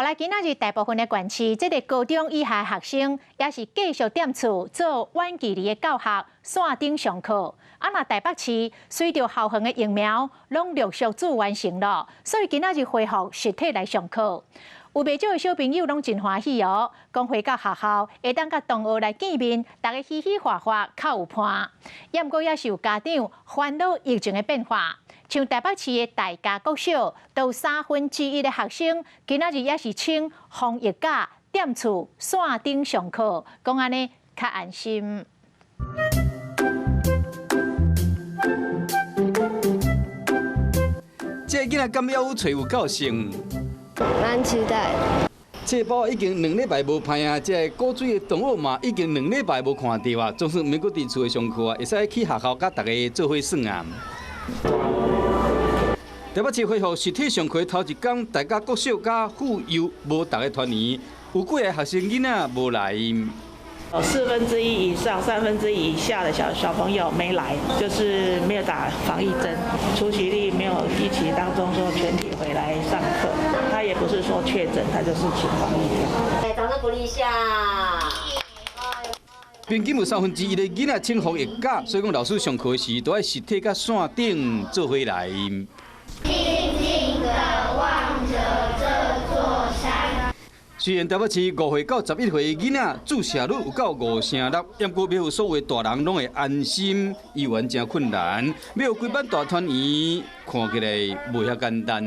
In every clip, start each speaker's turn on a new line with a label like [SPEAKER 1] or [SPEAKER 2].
[SPEAKER 1] 来今仔日大部分的县市，即个高中以下学生也是继续踮厝做远距离的教学，线顶上课。若台北市随着校园的疫苗拢陆续做完成了，所以今仔日恢复实体来上课。有袂少的小朋友拢真欢喜哦，讲回到学校会当甲同学来见面，大家嘻嘻哈哈，较有伴。也毋过也是有家长烦恼疫情的变化，像台北市的大家国小，都有1/3的学生今仔日也是穿防疫假，踮厝线顶上课，讲安尼较安心。
[SPEAKER 2] 这囡仔敢还有找有够成？
[SPEAKER 3] 蛮期待。
[SPEAKER 2] 这包已经2礼拜无拍啊，这古水的同学嘛，已经2礼拜无看到啊，总算免搁伫厝的上课啊，会使去学校甲大家做伙算啊。台北市恢复实体上课头一天，大家国小甲妇幼无大家团圆，有几个学生囡仔无来。
[SPEAKER 4] 有1/4以上、1/3以下的小朋友没来，就是没有打防疫针，出席率没有一起当中说全体回来上课。他也不是说确诊，他就是请防疫假。
[SPEAKER 5] 掌声鼓励一下。
[SPEAKER 2] 平均有1/3的囡仔穿防疫假，所以讲老师上课时都要实体甲线顶做伙来。
[SPEAKER 5] 静静地望着这座山。
[SPEAKER 2] 虽然台北市5岁到11岁的囡仔注射率有到5%，不过要有所有大人拢会安心，医院真困难，要有规班大团圆，看起来袂遐简单。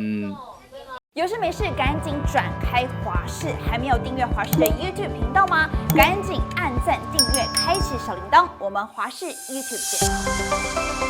[SPEAKER 6] 有事没事赶紧转开华视，还没有订阅华视的 YouTube 频道吗？赶紧按赞、订阅、开启小铃铛，我们华视 YouTube 见。